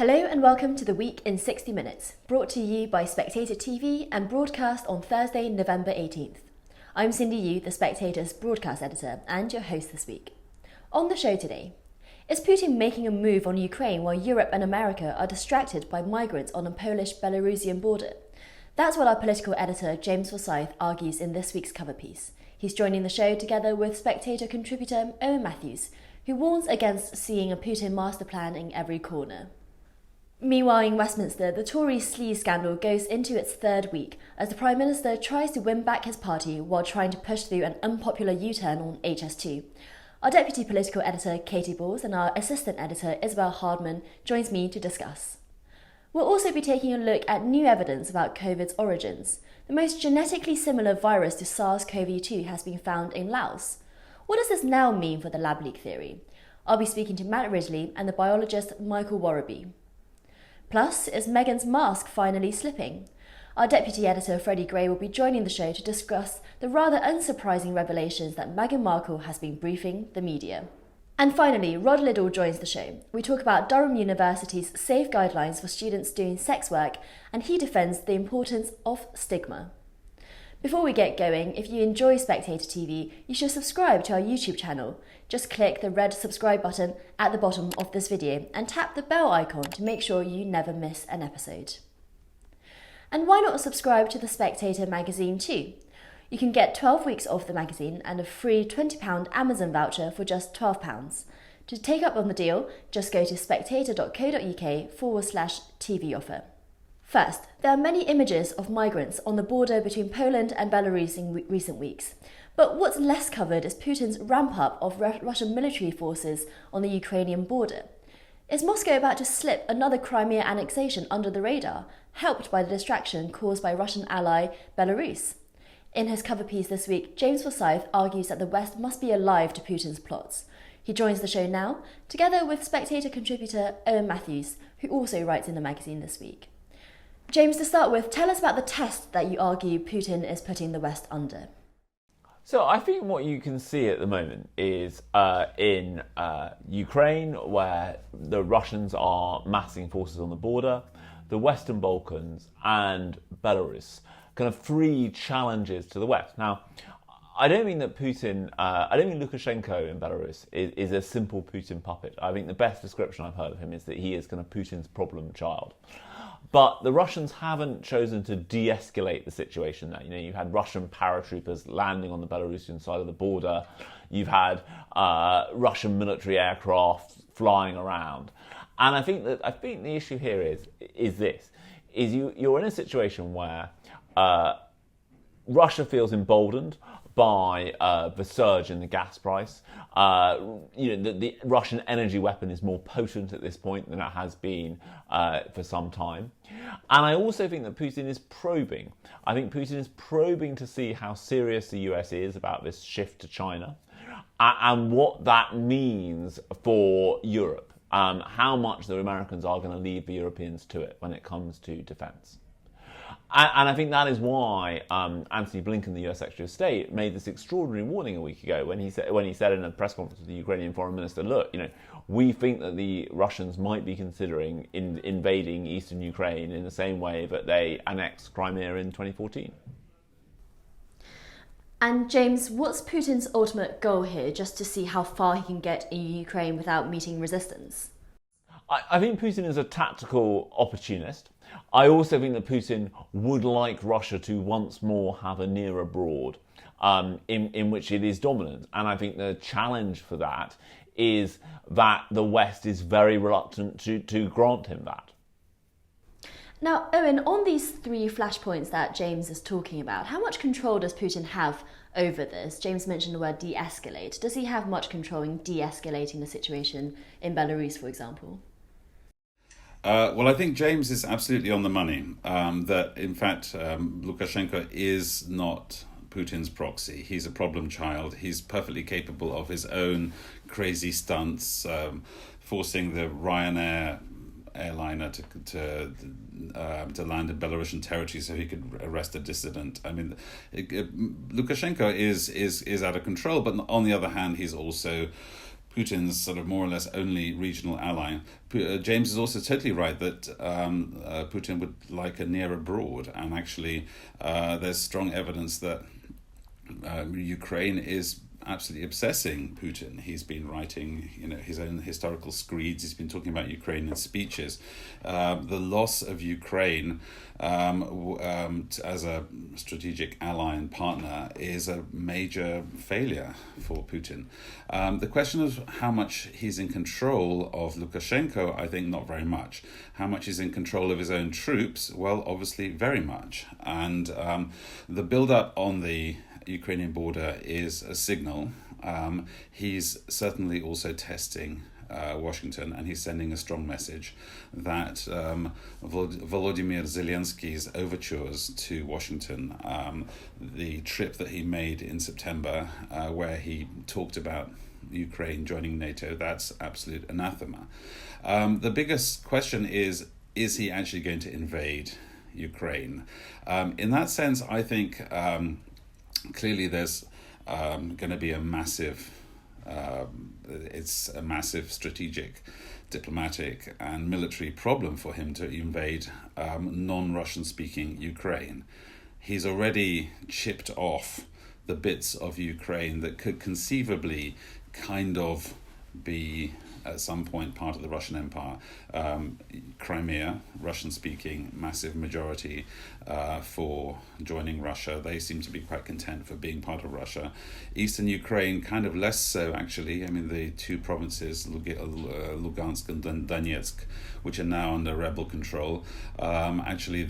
Hello and welcome to the Week in 60 Minutes, brought to you by Spectator TV and broadcast on Thursday, November 18th. I'm Cindy Yu, the Spectator's broadcast editor and your host this week. On the show today, is Putin making a move on Ukraine while Europe and America are distracted by migrants on a Polish-Belarusian border? That's what our political editor James Forsyth argues in this week's cover piece. He's joining the show together with Spectator contributor Owen Matthews, who warns against seeing a Putin master plan in every corner. Meanwhile, in Westminster, the Tory sleaze scandal goes into its third week as the Prime Minister tries to win back his party while trying to push through an unpopular U-turn on HS2. Our deputy political editor, Katy and our assistant editor, Isabel Hardman, joins me to discuss. We'll also be taking a look at new evidence about COVID's origins. The most genetically similar virus to SARS-CoV-2 has been found in Laos. What does this now mean for the lab leak theory? I'll be speaking to Matt Ridley and the biologist Michael Worobey. Plus, is Meghan's mask finally slipping? Our deputy editor Freddie Gray will be joining the show to discuss the rather unsurprising revelations that Meghan Markle has been briefing the media. And finally, Liddle joins the show. We talk about Durham University's safe guidelines for students doing sex work, and he defends the importance of stigma. Before we get going, if you enjoy Spectator TV, you should subscribe to our YouTube channel. Just click the red subscribe button at the bottom of this video and tap the bell icon to make sure you never miss an episode. And why not subscribe to the Spectator magazine too? You can get 12 weeks off the magazine and a free £20 Amazon voucher for just £12. To take up on the deal, just go to spectator.co.uk/TV offer. First, there are many images of migrants on the border between Poland and Belarus in recent weeks. But what's less covered is Putin's ramp-up of Russian military forces on the Ukrainian border. Is Moscow about to slip another Crimea annexation under the radar, helped by the distraction caused by Russian ally Belarus? In his cover piece this week, James Forsyth argues that the West must be alive to Putin's plots. He joins the show now, together with Spectator contributor Owen Matthews, who also writes in the magazine this week. James, to start with, tell us about the test that you argue Putin is putting the West under. So I think what you can see at the moment is in Ukraine, where the Russians are massing forces on the border, the Western Balkans and Belarus, kind of three challenges to the West. Now, I don't mean that Lukashenko in Belarus is a simple Putin puppet. I think the best description I've heard of him is that he is kind of Putin's problem child. But the Russians haven't chosen to de-escalate the situation there. You had Russian paratroopers landing on the Belarusian side of the border. You've had Russian military aircraft flying around. And I think the issue here is you're in a situation where Russia feels emboldened by the surge in the gas price. The Russian energy weapon is more potent at this point than it has been for some time. And I also think that Putin is probing. I think Putin is probing to see how serious the US is about this shift to China and what that means for Europe. How much the Americans are going to leave the Europeans to it when it comes to defence. And I think that is why Antony Blinken, the US Secretary of State, made this extraordinary warning a week ago when he said in a press conference with the Ukrainian Foreign Minister, look, we think that the Russians might be considering invading eastern Ukraine in the same way that they annexed Crimea in 2014. And James, what's Putin's ultimate goal here, just to see how far he can get in Ukraine without meeting resistance? I think Putin is a tactical opportunist. I also think that Putin would like Russia to once more have a near abroad in which it is dominant. And I think the challenge for that is that the West is very reluctant to grant him that. Now, Owen, on these three flashpoints that James is talking about, how much control does Putin have over this? James mentioned the word de-escalate. Does he have much control in de-escalating the situation in Belarus, for example? Well, I think James is absolutely on the money, that in fact Lukashenko is not Putin's proxy. He's a problem child. He's perfectly capable of his own crazy stunts, forcing the Ryanair airliner to land in Belarusian territory so he could arrest a dissident. I mean, Lukashenko is out of control, but on the other hand, he's also Putin's sort of more or less only regional ally. James is also totally right that Putin would like a near abroad, and actually there's strong evidence that Ukraine is absolutely obsessing Putin. He's been writing, his own historical screeds. He's been talking about Ukraine in speeches. The loss of Ukraine as a strategic ally and partner is a major failure for Putin. The question of how much he's in control of Lukashenko, I think not very much. How much he's in control of his own troops? Well, obviously very much. And the build-up on the Ukrainian border is a signal. He's certainly also testing Washington, and he's sending a strong message that Volodymyr Zelensky's overtures to Washington, the trip that he made in September, where he talked about Ukraine joining NATO, that's absolute anathema. The biggest question is he actually going to invade Ukraine? In that sense, I think clearly there's going to be a massive strategic, diplomatic and military problem for him to invade non-Russian speaking Ukraine. He's already chipped off the bits of Ukraine that could conceivably kind of be at some point part of the Russian Empire. Crimea, Russian-speaking, massive majority for joining Russia. They seem to be quite content for being part of Russia. Eastern Ukraine, kind of less so, actually. I mean, the two provinces, Lugansk and Donetsk, which are now under rebel control, actually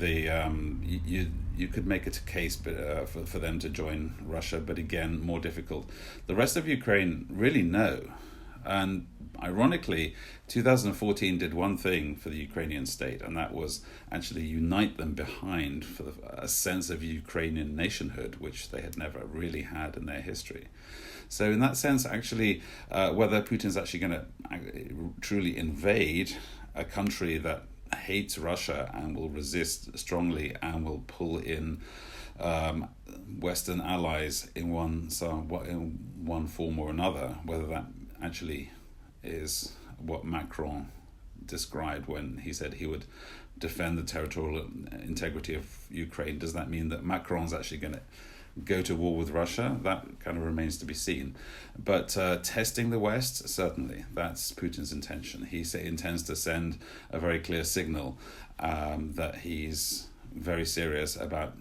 you could make it a case for them to join Russia, but again, more difficult. The rest of Ukraine, really no. And ironically, 2014 did one thing for the Ukrainian state, and that was actually unite them behind a sense of Ukrainian nationhood, which they had never really had in their history. So in that sense, actually, whether Putin's actually going to truly invade a country that hates Russia and will resist strongly and will pull in Western allies in one form or another, whether that actually is what Macron described when he said he would defend the territorial integrity of Ukraine. Does that mean that Macron's actually going to go to war with Russia? That kind of remains to be seen. But testing the West, certainly, that's Putin's intention. He intends to send a very clear signal that he's very serious about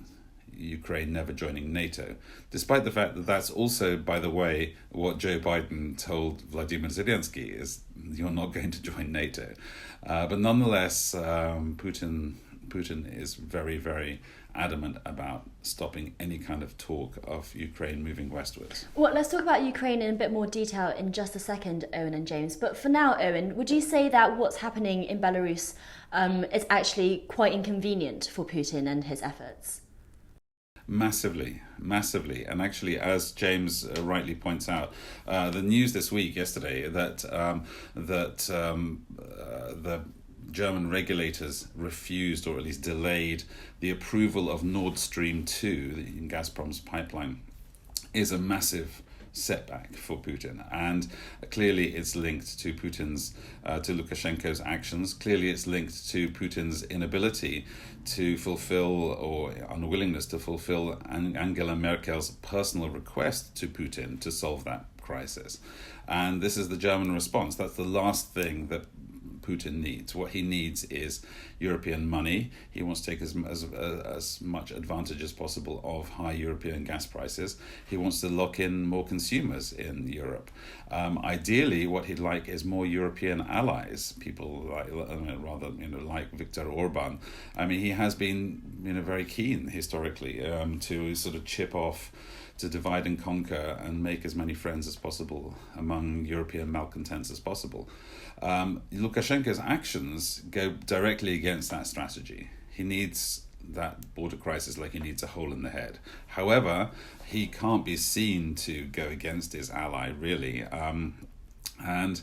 Ukraine never joining NATO, despite the fact that that's also, by the way, what Joe Biden told Vladimir Zelensky, is you're not going to join NATO. But nonetheless, Putin is very, very adamant about stopping any kind of talk of Ukraine moving westwards. Well, let's talk about Ukraine in a bit more detail in just a second, Owen and James. But for now, Owen, would you say that what's happening in Belarus is actually quite inconvenient for Putin and his efforts? Massively. And actually, as James rightly points out, the news this week, yesterday, that the German regulators refused, or at least delayed, the approval of Nord Stream 2, Gazprom's pipeline, is a massive setback for Putin, and clearly it's linked to to Lukashenko's actions. Clearly it's linked to Putin's inability to fulfill, or unwillingness to fulfill, Angela Merkel's personal request to Putin to solve that crisis. And this is the German response. That's the last thing that Putin needs. What he needs is European money. He wants to take as much advantage as possible of high European gas prices. He wants to lock in more consumers in Europe. Ideally, what he'd like is more European allies, people like Viktor Orban. I mean, he has been very keen historically to sort of chip off, to divide and conquer and make as many friends as possible among European malcontents as possible. Lukashenko's actions go directly against that strategy. He needs that border crisis like he needs a hole in the head. However, he can't be seen to go against his ally, really. And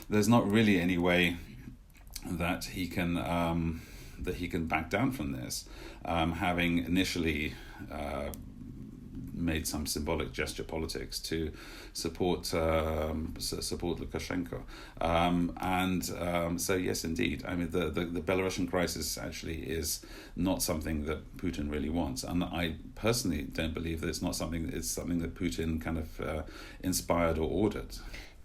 there's not really any way that he can back down from this, having initially made some symbolic gesture politics to support Lukashenko. So yes, indeed. I mean, the Belarusian crisis actually is not something that Putin really wants, and I personally don't believe that it's something that Putin kind of inspired or ordered.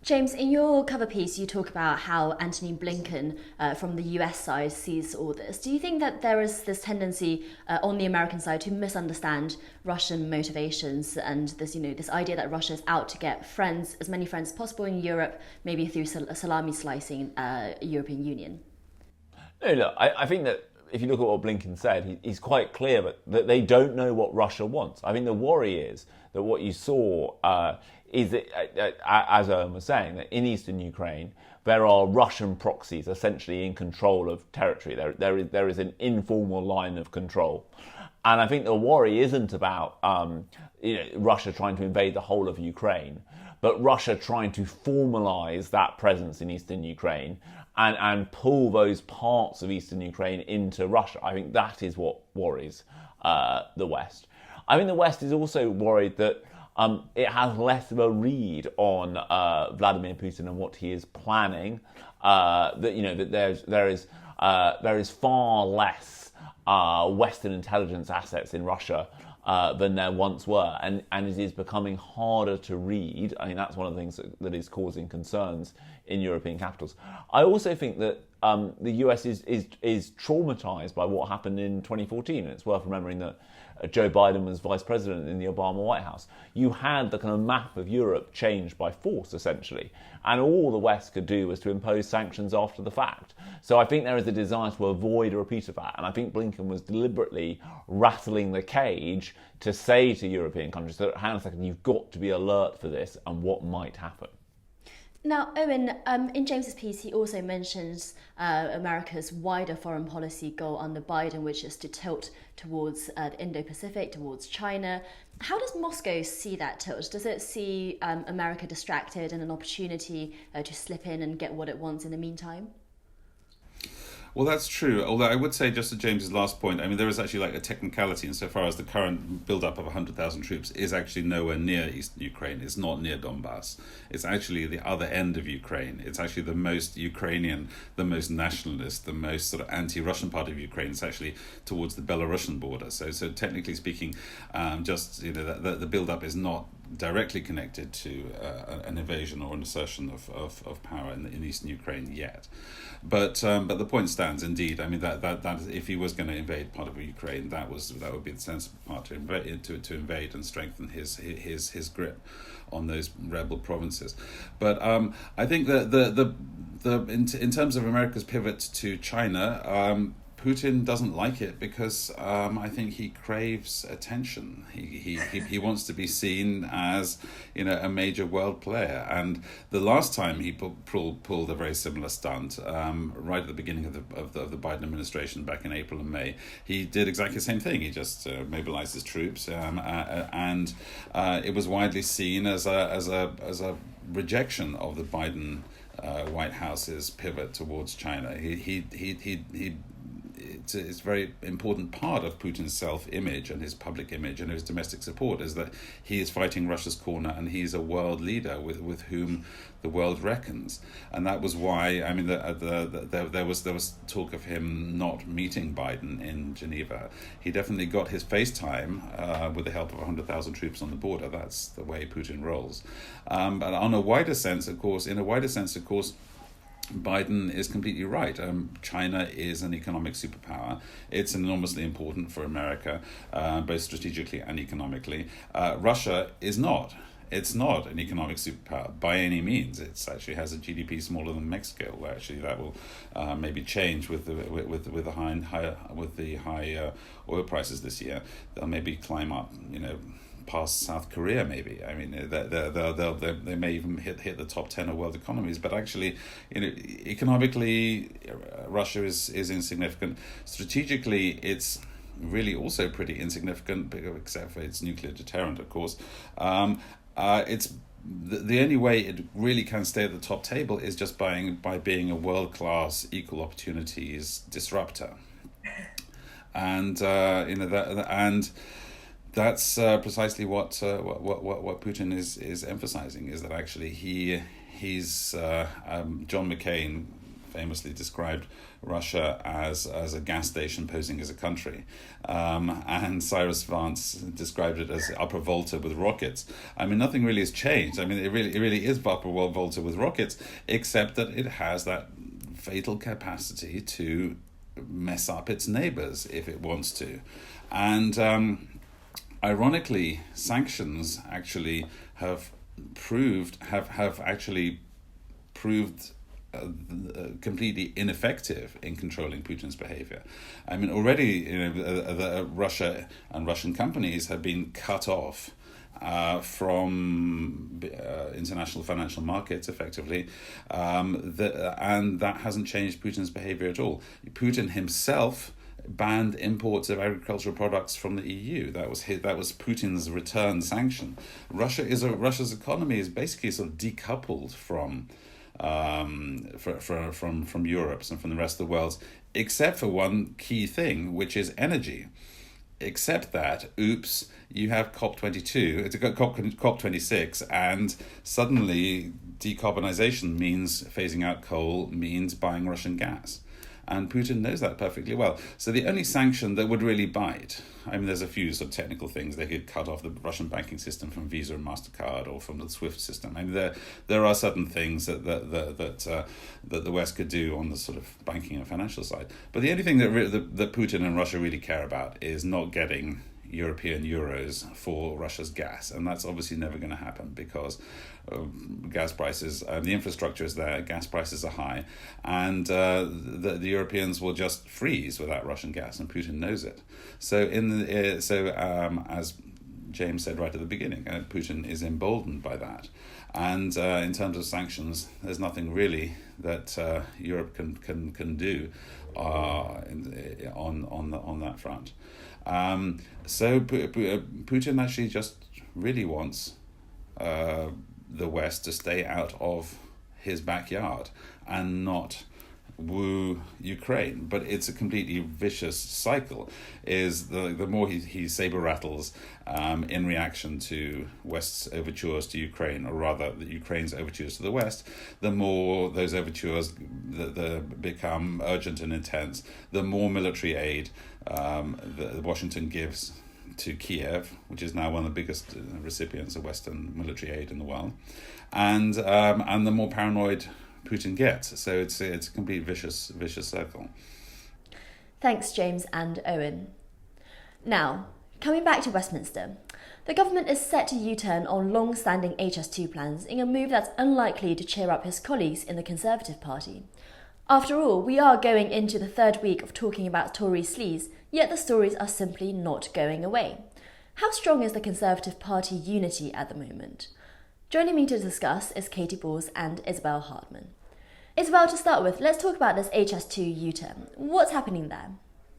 James, in your cover piece, you talk about how Antony Blinken from the US side sees all this. Do you think that there is this tendency on the American side to misunderstand Russian motivations and this idea that Russia is out to get friends, as many friends as possible in Europe, maybe through salami slicing European Union? No, look, I think that if you look at what Blinken said, he's quite clear that they don't know what Russia wants. I think the worry is that what you saw is that, as Owen was saying, that in eastern Ukraine there are Russian proxies essentially in control of territory. There is an informal line of control, and I think the worry isn't about Russia trying to invade the whole of Ukraine, but Russia trying to formalise that presence in eastern Ukraine and pull those parts of eastern Ukraine into Russia. I think that is what worries the West. I think the West is also worried that it has less of a read on Vladimir Putin and what he is planning. That there is far less Western intelligence assets in Russia than there once were, and it is becoming harder to read. I think that's one of the things that is causing concerns in European capitals. I also think that the US is traumatized by what happened in 2014, and it's worth remembering that Joe Biden was vice president in the Obama White House. You had the kind of map of Europe changed by force, essentially, and all the West could do was to impose sanctions after the fact. So I think there is a desire to avoid a repeat of that, and I think Blinken was deliberately rattling the cage to say to European countries that, hang on a second, you've got to be alert for this and what might happen. Now, Owen, in James's piece, he also mentions America's wider foreign policy goal under Biden, which is to tilt towards the Indo-Pacific, towards China. How does Moscow see that tilt? Does it see America distracted and an opportunity to slip in and get what it wants in the meantime? Well, that's true. Although I would say, just to James's last point, I mean, there is actually like a technicality insofar as the current build-up of 100,000 troops is actually nowhere near eastern Ukraine. It's not near Donbass. It's actually the other end of Ukraine. It's actually the most Ukrainian, the most nationalist, the most sort of anti-Russian part of Ukraine. It's actually towards the Belarusian border. So technically speaking, the build-up is not directly connected to an invasion or an assertion of power in eastern Ukraine yet, but the point stands indeed. I mean that if he was going to invade part of Ukraine, that would be the sensible part to invade and strengthen his grip on those rebel provinces. But I think that in terms of America's pivot to China, Putin doesn't like it because I think he craves attention. He wants to be seen as a major world player. And the last time he pulled a very similar stunt, right at the beginning of the Biden administration back in April and May, he did exactly the same thing. He just mobilized his troops, and it was widely seen as a rejection of the Biden White House's pivot towards China. It's a very important part of Putin's self-image and his public image and his domestic support is that he is fighting Russia's corner and he's a world leader with whom the world reckons. And that was why, I mean, there was talk of him not meeting Biden in Geneva. He definitely got his FaceTime with the help of 100,000 troops on the border. That's the way Putin rolls. But in a wider sense, of course, Biden is completely right. China is an economic superpower. It's enormously important for America, both strategically and economically. Russia is not. It's not an economic superpower by any means. It actually has a GDP smaller than Mexico. Actually, that will maybe change with the high oil prices this year. They'll maybe climb up, past South Korea, maybe. I mean, they may even hit the top 10 of world economies. But actually, economically, Russia is insignificant. Strategically, it's really also pretty insignificant, except for its nuclear deterrent, of course. It's the only way it really can stay at the top table is just by being a world-class equal opportunities disruptor, and That's precisely what Putin is emphasizing, is that actually he's John McCain famously described Russia as a gas station posing as a country, and Cyrus Vance described it as Upper Volta with rockets. I mean, nothing really has changed. I mean, it really is Upper Volta with rockets, except that it has that fatal capacity to mess up its neighbors if it wants to, and ironically, sanctions actually have actually proved completely ineffective in controlling Putin's behavior. I mean, already, Russia and Russian companies have been cut off from international financial markets, effectively, and that hasn't changed Putin's behavior at all. Putin himself banned imports of agricultural products from the EU. That was Putin's return sanction. Russia's economy is basically sort of decoupled from Europe's and from the rest of the world's, except for one key thing, which is energy. Except that, oops, you have COP22, it's a COP26, and suddenly decarbonization means phasing out coal, means buying Russian gas. And Putin knows that perfectly well. So the only sanction that would really bite, I mean, there's a few sort of technical things. They could cut off the Russian banking system from Visa and MasterCard, or from the SWIFT system. I mean, there are certain things that the West could do on the sort of banking and financial side. But the only thing that Putin and Russia really care about is not getting European euros for Russia's gas, and that's obviously never going to happen because gas prices, the infrastructure is there, gas prices are high, and the Europeans will just freeze without Russian gas, and Putin knows it. So as James said right at the beginning, Putin is emboldened by that, and in terms of sanctions, there's nothing really that Europe can do on that front. So Putin actually just really wants the West to stay out of his backyard and not woo Ukraine. But it's a completely vicious cycle. Is the more he saber rattles in reaction to West's overtures to Ukraine, or rather the Ukraine's overtures to the West, the more those overtures become urgent and intense, the more military aid that Washington gives to Kiev, which is now one of the biggest recipients of Western military aid in the world, and the more paranoid Putin gets. So it's a complete vicious circle. Thanks, James and Owen. Now, coming back to Westminster, the government is set to U-turn on long-standing HS2 plans in a move that's unlikely to cheer up his colleagues in the Conservative Party. After all, we are going into the third week of talking about Tory sleaze, yet the stories are simply not going away. How strong is the Conservative Party unity at the moment? Joining me to discuss is Katy and Isabel Hardman. Isabel, to start with, let's talk about this HS2 U-turn. What's happening there?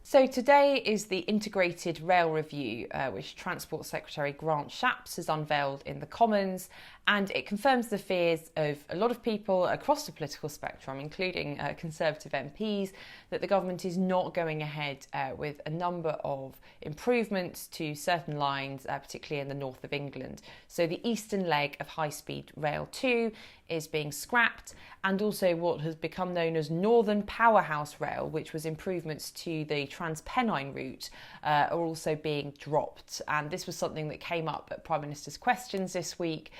So today is the Integrated Rail Review, which Transport Secretary Grant Shapps has unveiled in the Commons, and it confirms the fears of a lot of people across the political spectrum, including Conservative MPs, that the government is not going ahead with a number of improvements to certain lines, particularly in the north of England. So the eastern leg of High Speed Rail 2 is being scrapped, and also what has become known as Northern Powerhouse Rail, which was improvements to the Transpennine route, are also being dropped. And this was something that came up at Prime Minister's Questions this week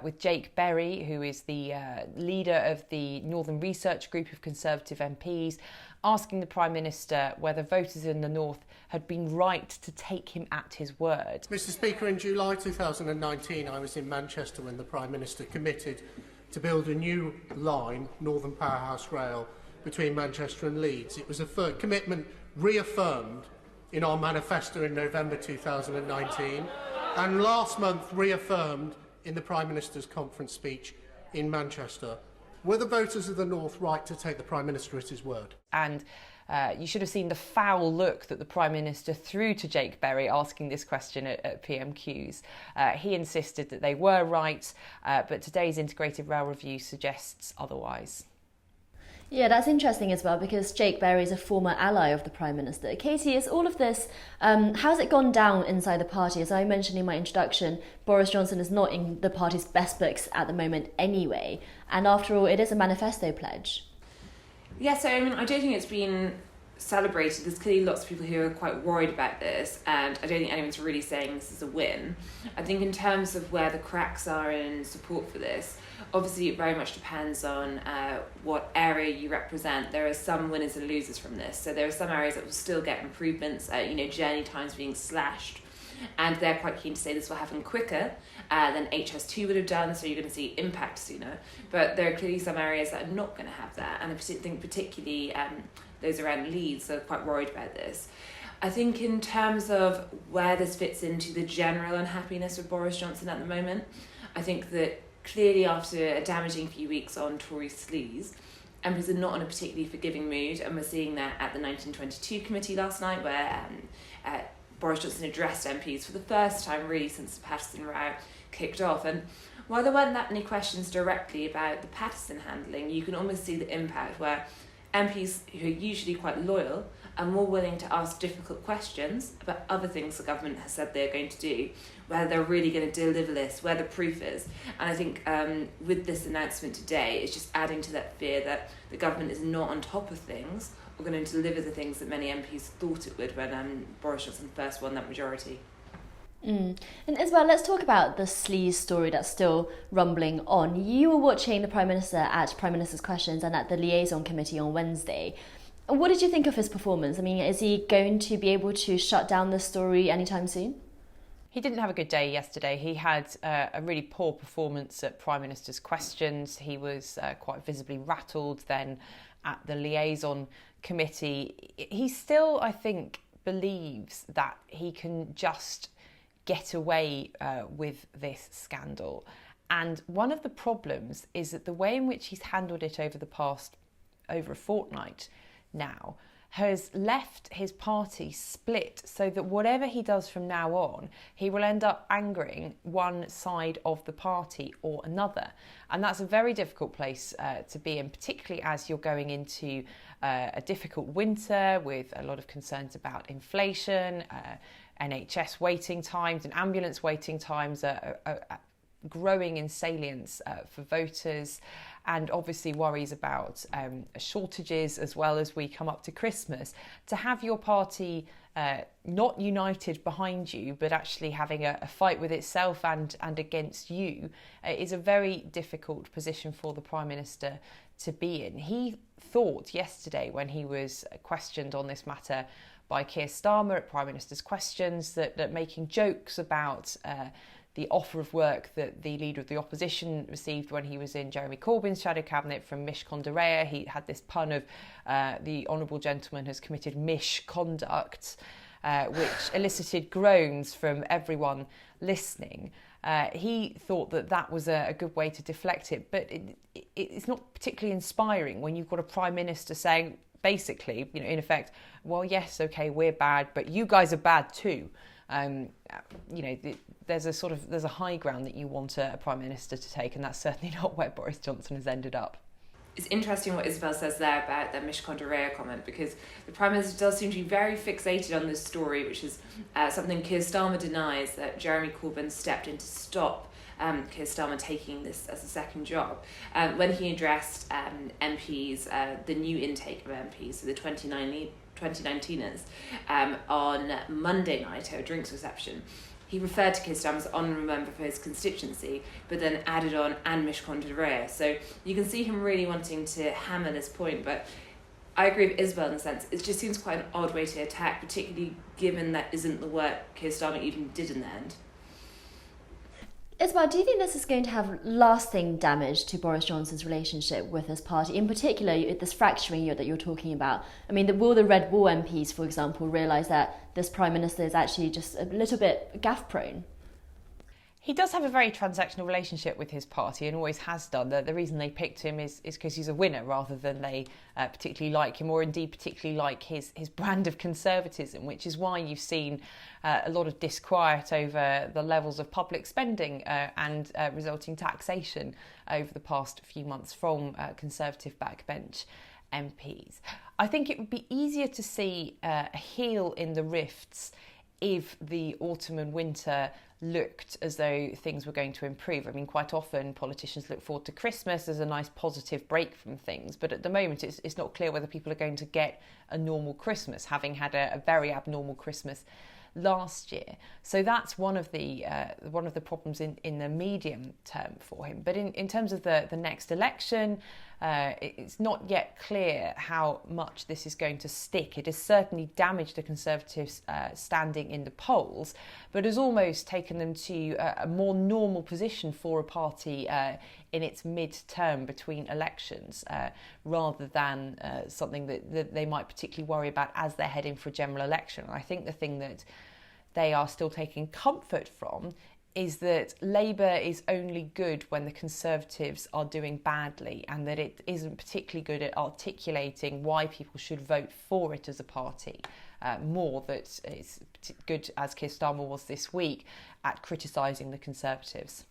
with Jake Berry, who is the leader of the Northern Research Group of Conservative MPs, asking the Prime Minister whether voters in the North had been right to take him at his word. Mr. Speaker, in July 2019, I was in Manchester when the Prime Minister committed to build a new line, Northern Powerhouse Rail, between Manchester and Leeds. It was a commitment reaffirmed in our manifesto in November 2019, and last month reaffirmed in the Prime Minister's conference speech in Manchester. Were the voters of the North right to take the Prime Minister at his word? And you should have seen the foul look that the Prime Minister threw to Jake Berry asking this question at PMQs. He insisted that they were right, but today's Integrated Rail Review suggests otherwise. Yeah, that's interesting as well, because Jake Berry is a former ally of the Prime Minister. Katy, is all of this, how's it gone down inside the party? As I mentioned in my introduction, Boris Johnson is not in the party's best books at the moment anyway. And after all, it is a manifesto pledge. Yeah, so I mean, I don't think it's been celebrated. There's clearly lots of people who are quite worried about this, and I don't think anyone's really saying this is a win. I think in terms of where the cracks are in support for this, obviously it very much depends on what area you represent. There are some winners and losers from this. So there are some areas that will still get improvements, journey times being slashed, and they're quite keen to say this will happen quicker than HS2 would have done, so you're going to see impact sooner. But there are clearly some areas that are not going to have that, and I think particularly those around Leeds are quite worried about this. I think in terms of where this fits into the general unhappiness with Boris Johnson at the moment, I think that clearly after a damaging few weeks on Tory sleaze, MPs are not in a particularly forgiving mood, and we're seeing that at the 1922 committee last night, where Boris Johnson addressed MPs for the first time really since the Patterson row kicked off. And while there weren't that many questions directly about the Patterson handling, you can almost see the impact where MPs who are usually quite loyal are more willing to ask difficult questions about other things the government has said they're going to do, whether they're really going to deliver this, where the proof is. And I think with this announcement today, it's just adding to that fear that the government is not on top of things or going to deliver the things that many MPs thought it would when Boris Johnson first won that majority. And Isabel, let's talk about the sleaze story that's still rumbling on. You were watching the Prime Minister at Prime Minister's Questions and at the Liaison Committee on Wednesday. What did you think of his performance? I mean, is he going to be able to shut down this story anytime soon? He didn't have a good day yesterday. He had a really poor performance at Prime Minister's Questions. He was quite visibly rattled then at the Liaison Committee. He still, I think, believes that he can just get away with this scandal. And one of the problems is that the way in which he's handled it over the past over a fortnight now has left his party split, so that whatever he does from now on, he will end up angering one side of the party or another. And that's a very difficult place to be in, particularly as you're going into a difficult winter with a lot of concerns about inflation, NHS waiting times and ambulance waiting times are growing in salience for voters, and obviously worries about shortages as well as we come up to Christmas. To have your party not united behind you, but actually having a fight with itself and against you is a very difficult position for the Prime Minister to be in. He thought yesterday, when he was questioned on this matter by Keir Starmer at Prime Minister's Questions, that making jokes about the offer of work that the Leader of the Opposition received when he was in Jeremy Corbyn's shadow cabinet from Mishcondarea. He had this pun of the Honourable Gentleman has committed misconduct, which elicited groans from everyone listening. He thought that was a good way to deflect it, but it's not particularly inspiring when you've got a Prime Minister saying, basically, in effect, well, yes, okay, we're bad, but you guys are bad too. There's a high ground that you want a Prime Minister to take, and that's certainly not where Boris Johnson has ended up. It's interesting what Isabel says there about that Mishcondarea comment, because the Prime Minister does seem to be very fixated on this story, which is something Keir Starmer denies, that Jeremy Corbyn stepped in to stop Keir Starmer taking this as a second job. When he addressed MPs, the new intake of MPs, so the 2019ers, on Monday night at a drinks reception, he referred to Keir Starmer as honourable member for his constituency, but then added on and Mishcondarea. So you can see him really wanting to hammer this point, but I agree with Isabel in the sense it just seems quite an odd way to attack, particularly given that isn't the work Keir Starmer even did in the end. Isabel, do you think this is going to have lasting damage to Boris Johnson's relationship with his party? In particular, this fracturing that you're talking about. I mean, will the Red Wall MPs, for example, realise that this Prime Minister is actually just a little bit gaffe-prone? He does have a very transactional relationship with his party and always has done. The reason they picked him is because he's a winner rather than they particularly like him, or indeed particularly like his brand of conservatism, which is why you've seen a lot of disquiet over the levels of public spending and resulting taxation over the past few months from Conservative backbench MPs. I think it would be easier to see a heel in the rifts if the autumn and winter looked as though things were going to improve. I mean, quite often politicians look forward to Christmas as a nice positive break from things, but at the moment it's not clear whether people are going to get a normal Christmas, having had a very abnormal Christmas last year. So that's one of the problems in the medium term for him. But in terms of the next election, it's not yet clear how much this is going to stick. It has certainly damaged the Conservatives' standing in the polls, but has almost taken them to a more normal position for a party in its mid-term between elections, rather than something that they might particularly worry about as they're heading for a general election. And I think the thing that they are still taking comfort from is that Labour is only good when the Conservatives are doing badly, and that it isn't particularly good at articulating why people should vote for it as a party. More that it's good, as Keir Starmer was this week, at criticising the Conservatives.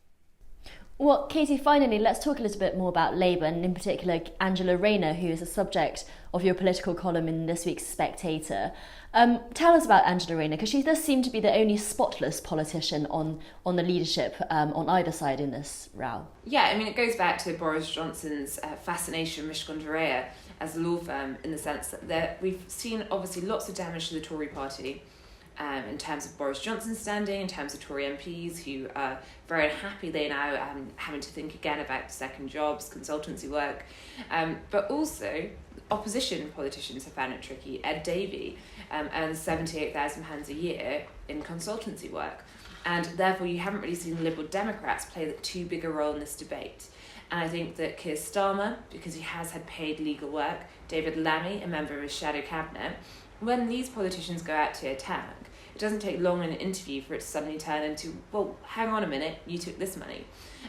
Well, Katy, finally, let's talk a little bit more about Labour, and in particular Angela Rayner, who is the subject of your political column in this week's Spectator. Tell us about Angela Rayner, because she does seem to be the only spotless politician on the leadership on either side in this row. Yeah, I mean, it goes back to Boris Johnson's fascination with Mishcon de Reya as a law firm, in the sense that we've seen obviously lots of damage to the Tory party. In terms of Boris Johnson's standing, in terms of Tory MPs who are very unhappy they now having to think again about second jobs, consultancy work, but also opposition politicians have found it tricky. Ed Davey earns £78,000 a year in consultancy work, and therefore you haven't really seen Liberal Democrats play too big a role in this debate. And I think that Keir Starmer, because he has had paid legal work, David Lammy, a member of his shadow cabinet, when these politicians go out to attack, it doesn't take long in an interview for it to suddenly turn into, well, hang on a minute, you took this money.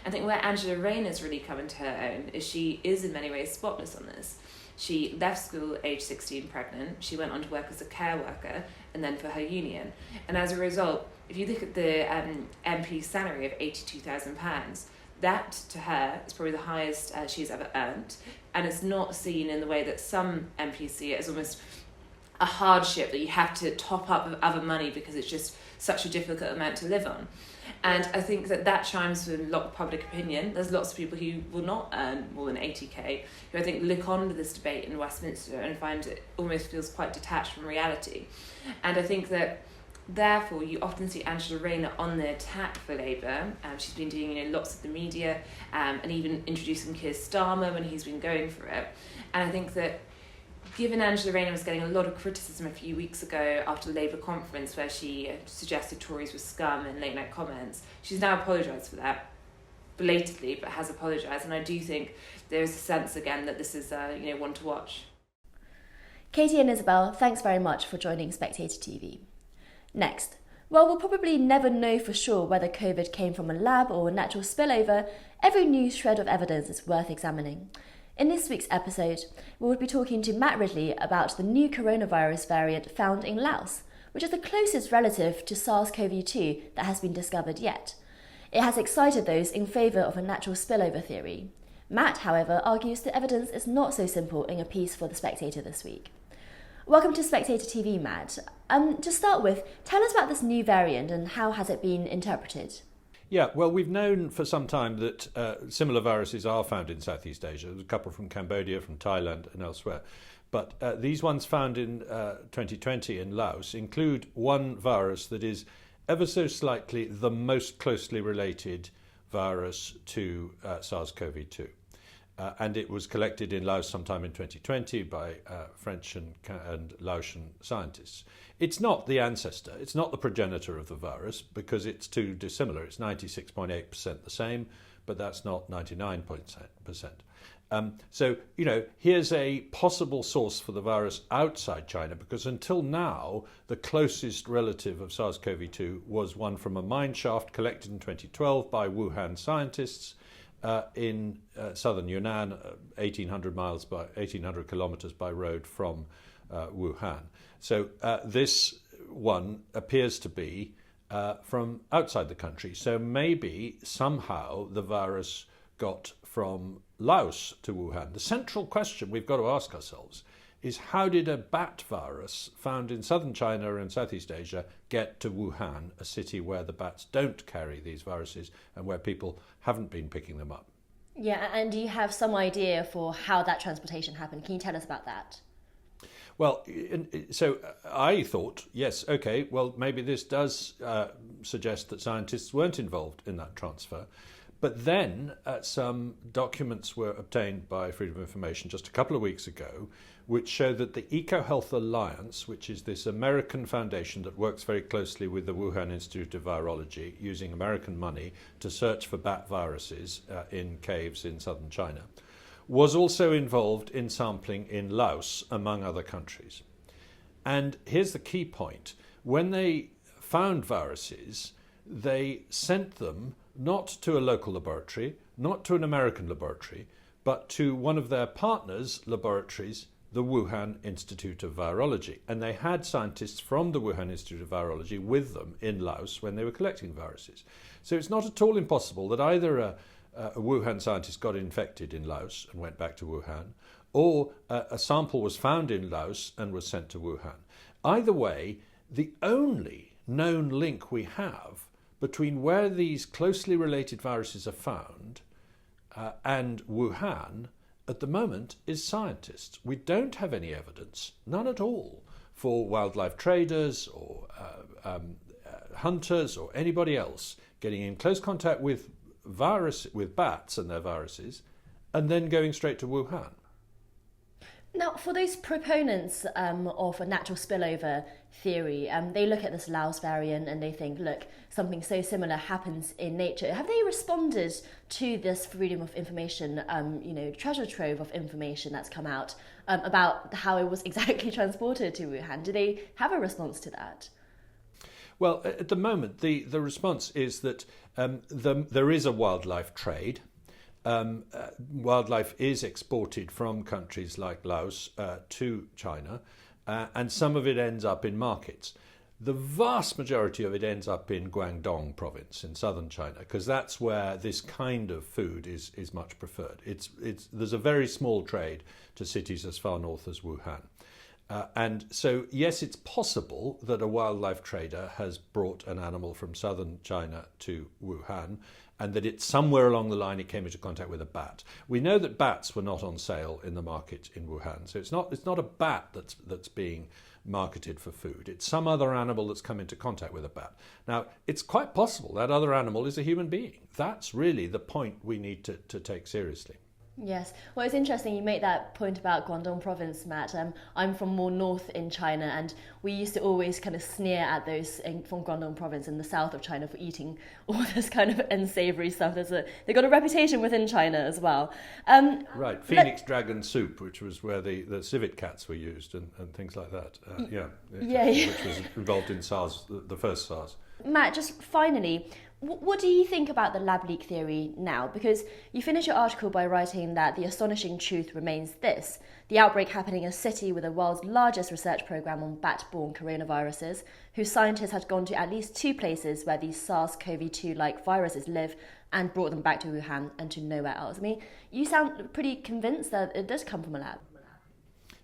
I think where Angela Rayner's really come into her own is she is in many ways spotless on this. She left school age 16 pregnant, she went on to work as a care worker and then for her union. And as a result, if you look at the MP salary of £82,000, that to her is probably the highest she's ever earned. And it's not seen in the way that some MPs see it as almost a hardship that you have to top up with other money because it's just such a difficult amount to live on. And I think that chimes with a lot of public opinion. There's lots of people who will not earn more than 80k, who I think look on to this debate in Westminster and find it almost feels quite detached from reality. And I think that therefore you often see Angela Rayner on the attack for Labour. She's been doing lots of the media and even introducing Keir Starmer when he's been going for it. And I think that given Angela Rayner was getting a lot of criticism a few weeks ago after the Labour conference where she suggested Tories were scum in late night comments, she's now apologised for that, belatedly, but has apologised. And I do think there is a sense again that this is one to watch. Katy and Isabel, thanks very much for joining Spectator TV. Next, while we'll probably never know for sure whether COVID came from a lab or a natural spillover, every new shred of evidence is worth examining. In this week's episode, we will be talking to Matt Ridley about the new coronavirus variant found in Laos, which is the closest relative to SARS-CoV-2 that has been discovered yet. It has excited those in favour of a natural spillover theory. Matt, however, argues the evidence is not so simple in a piece for The Spectator this week. Welcome to Spectator TV, Matt. To start with, tell us about this new variant and how has it been interpreted? Yeah, well, we've known for some time that similar viruses are found in Southeast Asia. There's a couple from Cambodia, from Thailand and elsewhere. But these ones found in 2020 in Laos include one virus that is ever so slightly the most closely related virus to SARS-CoV-2. And it was collected in Laos sometime in 2020 by French and Laotian scientists. It's not the ancestor, it's not the progenitor of the virus because it's too dissimilar. It's 96.8% the same, but that's not 99%. So, here's a possible source for the virus outside China because until now, the closest relative of SARS-CoV-2 was one from a mine shaft collected in 2012 by Wuhan scientists in southern Yunnan, 1,800 kilometers by road from Wuhan. So this one appears to be from outside the country. So maybe somehow the virus got from Laos to Wuhan. The central question we've got to ask ourselves is, how did a bat virus found in southern China and Southeast Asia get to Wuhan, a city where the bats don't carry these viruses and where people haven't been picking them up? Yeah, and do you have some idea for how that transportation happened? Can you tell us about that? Well, so I thought, yes, okay, well, maybe this does suggest that scientists weren't involved in that transfer. But then some documents were obtained by Freedom of Information just a couple of weeks ago, which show that the EcoHealth Alliance, which is this American foundation that works very closely with the Wuhan Institute of Virology, using American money to search for bat viruses in caves in southern China, was also involved in sampling in Laos, among other countries. And here's the key point. When they found viruses, they sent them not to a local laboratory, not to an American laboratory, but to one of their partners' laboratories, the Wuhan Institute of Virology. And they had scientists from the Wuhan Institute of Virology with them in Laos when they were collecting viruses. So it's not at all impossible that either a Wuhan scientist got infected in Laos and went back to Wuhan, or a sample was found in Laos and was sent to Wuhan. Either way, the only known link we have between where these closely related viruses are found and Wuhan at the moment is scientists. We don't have any evidence, none at all, for wildlife traders or hunters or anybody else getting in close contact with bats and their viruses and then going straight to Wuhan. Now, for those proponents of a natural spillover theory, they look at this Laos variant and they think, look, something so similar happens in nature. Have they responded to this Freedom of Information, treasure trove of information that's come out about how it was exactly transported to Wuhan? Do they have a response to that? Well, at the moment, the response is that there is a wildlife trade. Wildlife is exported from countries like Laos to China, and some of it ends up in markets. The vast majority of it ends up in Guangdong province in southern China, because that's where this kind of food is much preferred. There's a very small trade to cities as far north as Wuhan. And so, yes, it's possible that a wildlife trader has brought an animal from southern China to Wuhan, and that it's somewhere along the line it came into contact with a bat. We know that bats were not on sale in the market in Wuhan, so it's not a bat that's being marketed for food. It's some other animal that's come into contact with a bat. Now, it's quite possible that other animal is a human being. That's really the point we need to take seriously. Yes. Well, it's interesting you make that point about Guangdong province, Matt. I'm from more north in China, and we used to always kind of sneer at those from Guangdong province in the south of China for eating all this kind of unsavory stuff. They've got a reputation within China as well. Right. Phoenix dragon soup, which was where the civet cats were used and things like that. Which was involved in SARS, the first SARS. Matt, just finally, what do you think about the lab leak theory now? Because you finish your article by writing that the astonishing truth remains this: the outbreak happening in a city with the world's largest research program on bat-borne coronaviruses, whose scientists had gone to at least 2 places where these SARS-CoV-2-like viruses live and brought them back to Wuhan and to nowhere else. I mean, you sound pretty convinced that it does come from a lab.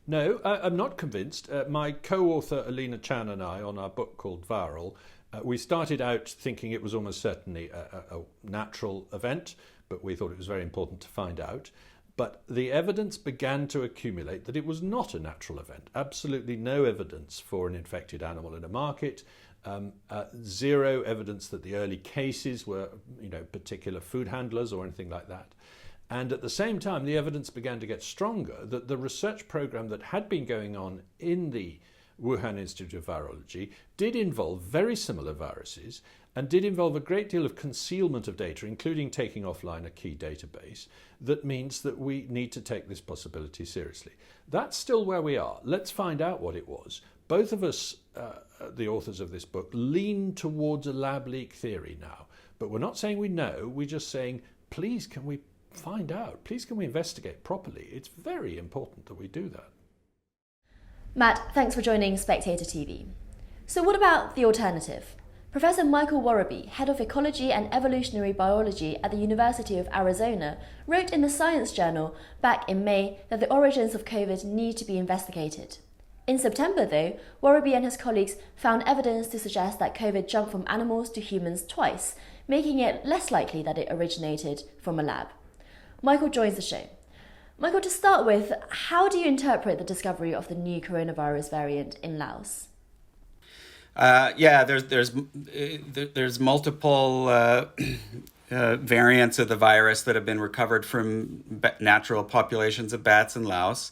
No, I'm not convinced. My co-author Alina Chan and I, on our book called Viral, we started out thinking it was almost certainly a natural event, but we thought it was very important to find out. But the evidence began to accumulate that it was not a natural event. Absolutely no evidence for an infected animal in a market. Zero evidence that the early cases were, particular food handlers or anything like that. And at the same time, the evidence began to get stronger that the research program that had been going on in the Wuhan Institute of Virology did involve very similar viruses and did involve a great deal of concealment of data, including taking offline a key database. That means that we need to take this possibility seriously. That's still where we are. Let's find out what it was. Both of us, the authors of this book, lean towards a lab leak theory now. But we're not saying we know, we're just saying, please can we find out? Please can we investigate properly? It's very important that we do that. Matt, thanks for joining Spectator TV. So what about the alternative? Professor Michael Worobey, head of Ecology and Evolutionary Biology at the University of Arizona, wrote in the Science Journal back in May that the origins of COVID need to be investigated. In September, though, Worobey and his colleagues found evidence to suggest that COVID jumped from animals to humans twice, making it less likely that it originated from a lab. Michael joins the show. Michael, to start with, how do you interpret the discovery of the new coronavirus variant in Laos? There's multiple variants of the virus that have been recovered from natural populations of bats in Laos.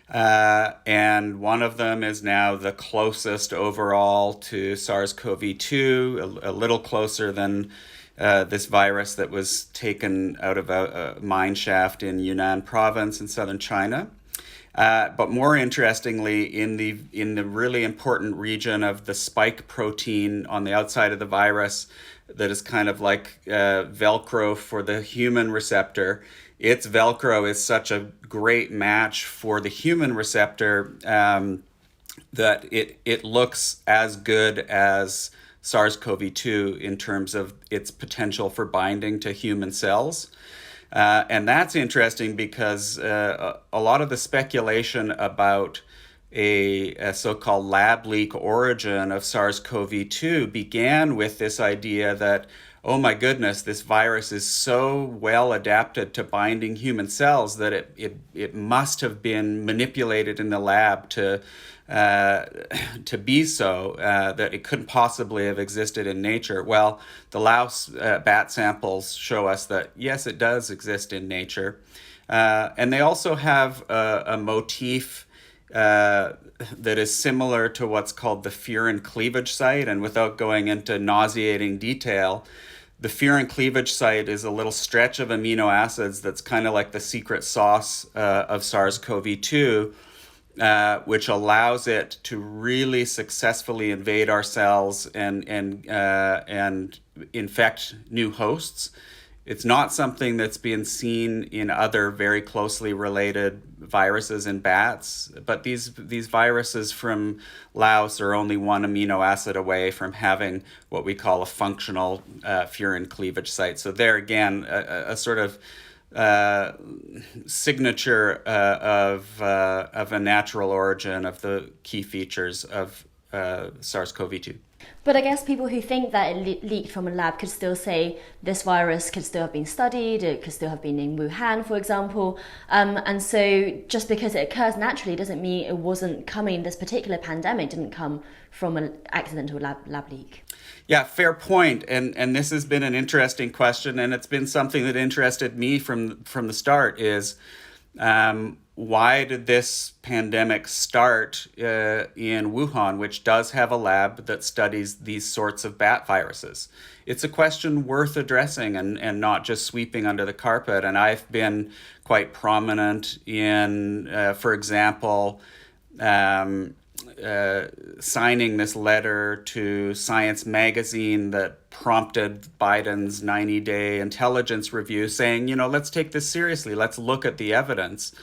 And one of them is now the closest overall to SARS-CoV-2, a little closer than this virus that was taken out of a mine shaft in Yunnan province in southern China. But more interestingly, in the really important region of the spike protein on the outside of the virus that is kind of like Velcro for the human receptor, its Velcro is such a great match for the human receptor that it looks as good as SARS-CoV-2 in terms of its potential for binding to human cells. And that's interesting because a lot of the speculation about a so-called lab leak origin of SARS-CoV-2 began with this idea that, oh my goodness, this virus is so well adapted to binding human cells that it must have been manipulated in the lab to be so, that it couldn't possibly have existed in nature. Well, the Laos bat samples show us that, yes, it does exist in nature. And they also have a motif that is similar to what's called the furin cleavage site. And without going into nauseating detail, the furin cleavage site is a little stretch of amino acids that's kind of like the secret sauce of SARS-CoV-2, which allows it to really successfully invade our cells and infect new hosts. It's not something that's been seen in other very closely related viruses in bats, but these viruses from Laos are only one amino acid away from having what we call a functional furin cleavage site. So there again, a sort of signature of a natural origin of the key features of SARS-CoV-2. But I guess people who think that it leaked from a lab could still say this virus could still have been studied, it could still have been in Wuhan, for example. And so just because it occurs naturally doesn't mean it wasn't coming, this particular pandemic didn't come from an accidental lab leak. Yeah, fair point. And this has been an interesting question, and it's been something that interested me from the start is why did this pandemic start in Wuhan, which does have a lab that studies these sorts of bat viruses? It's a question worth addressing and not just sweeping under the carpet. And I've been quite prominent in, for example, signing this letter to Science magazine that prompted Biden's 90-day intelligence review saying, let's take this seriously. Let's look at the evidence.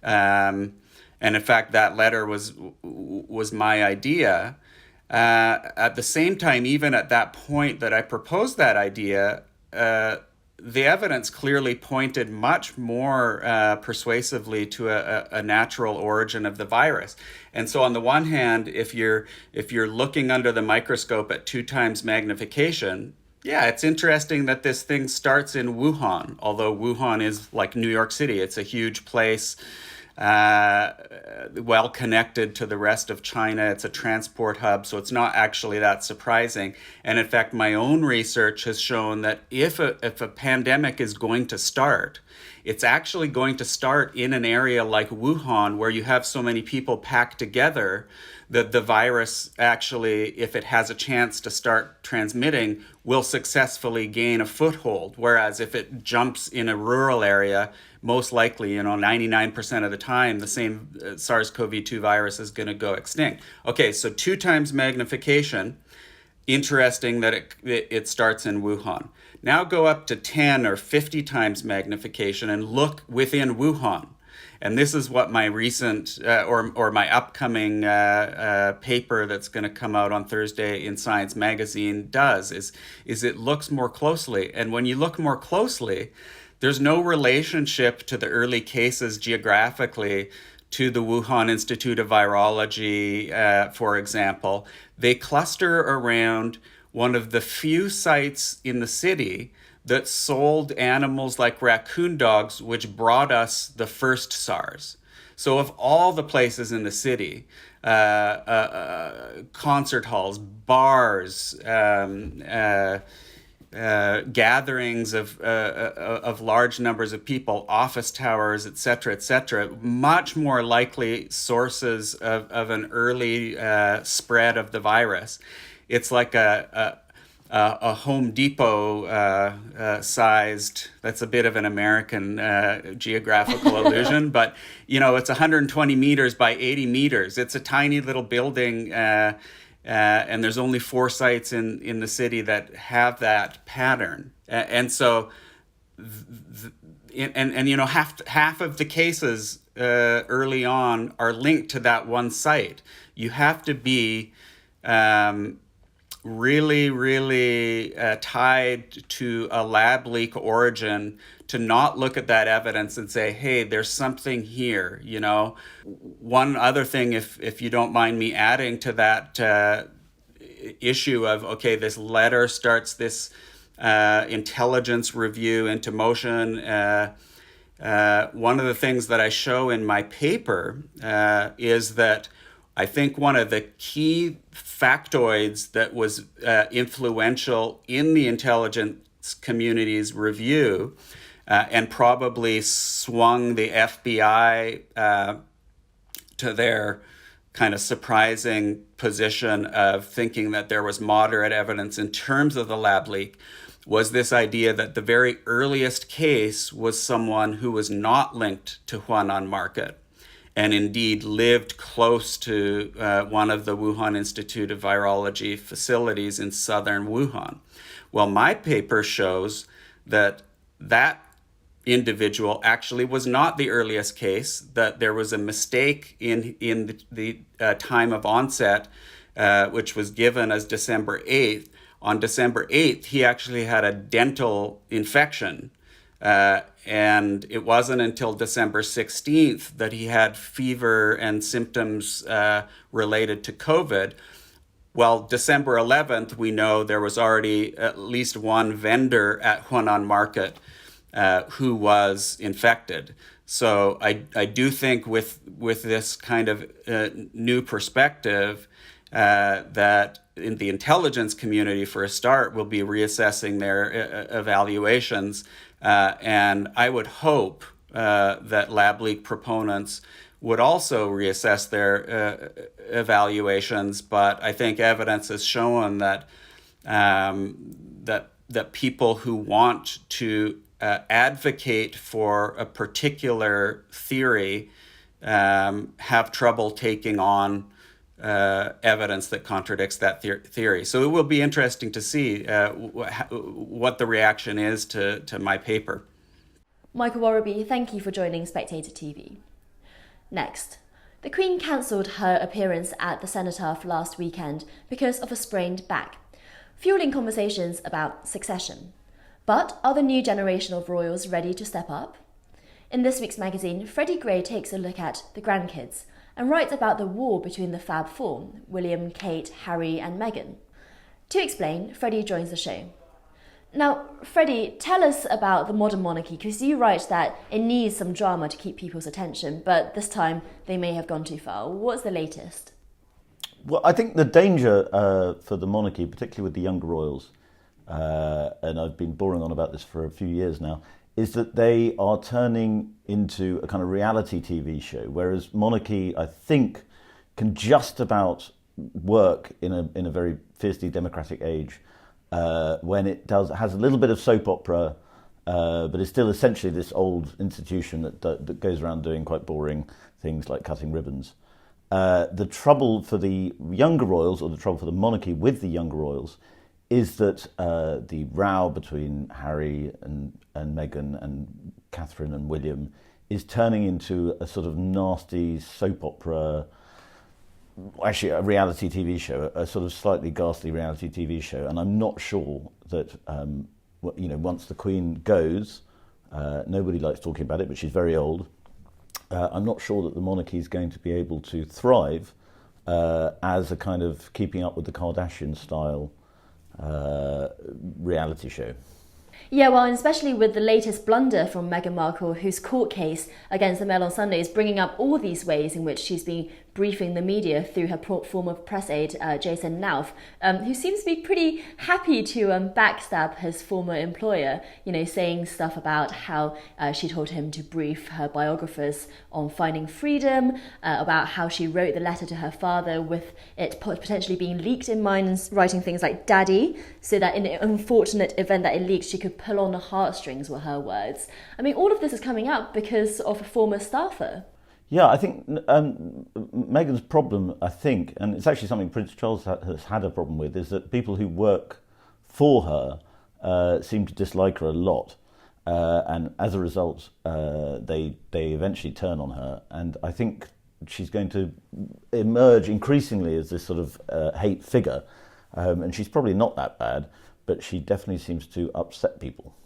And in fact, that letter was my idea. At the same time, even at that point that I proposed that idea, the evidence clearly pointed much more persuasively to a natural origin of the virus. And so on the one hand, if you're looking under the microscope at 2 times magnification, yeah, it's interesting that this thing starts in Wuhan, although Wuhan is like New York City. It's a huge place, well connected to the rest of China. It's a transport hub, so it's not actually that surprising. And in fact, my own research has shown that if a pandemic is going to start, it's actually going to start in an area like Wuhan, where you have so many people packed together that the virus actually, if it has a chance to start transmitting, will successfully gain a foothold. Whereas if it jumps in a rural area, most likely, 99% of the time, the same SARS-CoV-2 virus is going to go extinct. Okay, so 2 times magnification. Interesting that it starts in Wuhan. Now go up to 10 or 50 times magnification and look within Wuhan. And this is what my recent or my upcoming paper that's going to come out on Thursday in Science Magazine does, is it looks more closely. And when you look more closely, there's no relationship to the early cases geographically to the Wuhan Institute of Virology, for example. They cluster around one of the few sites in the city that sold animals like raccoon dogs, which brought us the first SARS. So of all the places in the city, concert halls, bars, gatherings of large numbers of people, office towers, etc., much more likely sources of an early spread of the virus. It's like a Home Depot sized, that's a bit of an American geographical illusion, but it's 120 meters by 80 meters. It's a tiny little building, and there's only 4 sites in the city that have that pattern. And so, half of the cases early on are linked to that one site. You have to be really tied to a lab leak origin to not look at that evidence and say, hey, there's something here. One other thing, if you don't mind me adding to that issue of, okay, this letter starts this intelligence review into motion. One of the things that I show in my paper is that I think one of the key factoids that was influential in the intelligence community's review and probably swung the FBI to their kind of surprising position of thinking that there was moderate evidence in terms of the lab leak was this idea that the very earliest case was someone who was not linked to Huanan market and indeed lived close to one of the Wuhan Institute of Virology facilities in southern Wuhan. Well, my paper shows that that individual actually was not the earliest case, that there was a mistake in the time of onset, which was given as December 8th. On December 8th, he actually had a dental infection. And it wasn't until December 16th that he had fever and symptoms related to COVID. Well, December 11th, we know there was already at least one vendor at Huanan Market who was infected. So I do think with this kind of new perspective that in the intelligence community, for a start, will be reassessing their evaluations. And I would hope that lab leak proponents would also reassess their evaluations. But I think evidence has shown that that people who want to advocate for a particular theory have trouble taking on evidence that contradicts that theory. So it will be interesting to see what the reaction is to my paper. Michael Worobey, thank you for joining Spectator TV. Next, the Queen cancelled her appearance at the Cenotaph last weekend because of a sprained back, fueling conversations about succession. But are the new generation of royals ready to step up? In this week's magazine, Freddie Gray takes a look at the grandkids and writes about the war between the Fab Four, William, Kate, Harry and Meghan. To explain, Freddie joins the show. Now, Freddie, tell us about the modern monarchy, because you write that it needs some drama to keep people's attention, but this time they may have gone too far. What's the latest? Well, I think the danger for the monarchy, particularly with the younger royals, and I've been boring on about this for a few years now, is that they are turning into a kind of reality TV show, whereas monarchy, I think, can just about work in a very fiercely democratic age when it has a little bit of soap opera, but is still essentially this old institution that goes around doing quite boring things like cutting ribbons. The trouble for the younger royals, or the trouble for the monarchy with the younger royals, is that the row between Harry and Meghan and Catherine and William is turning into a sort of nasty soap opera, actually a reality TV show, a sort of slightly ghastly reality TV show. And I'm not sure that, once the Queen goes, nobody likes talking about it, but she's very old. I'm not sure that the monarchy is going to be able to thrive as a kind of keeping up with the Kardashian style reality show. Yeah, well, and especially with the latest blunder from Meghan Markle, whose court case against the Mail on Sunday is bringing up all these ways in which she's been briefing the media through her former press aide, Jason Nauf, who seems to be pretty happy to backstab his former employer, saying stuff about how she told him to brief her biographers on finding freedom, about how she wrote the letter to her father with it potentially being leaked in mind, and writing things like daddy, so that in the unfortunate event that it leaked, she could pull on the heartstrings, were her words. I mean, all of this is coming out because of a former staffer. Yeah, I think Meghan's problem, and it's actually something Prince Charles has had a problem with, is that people who work for her seem to dislike her a lot. And as a result, they eventually turn on her. And I think she's going to emerge increasingly as this sort of hate figure. And she's probably not that bad, but she definitely seems to upset people.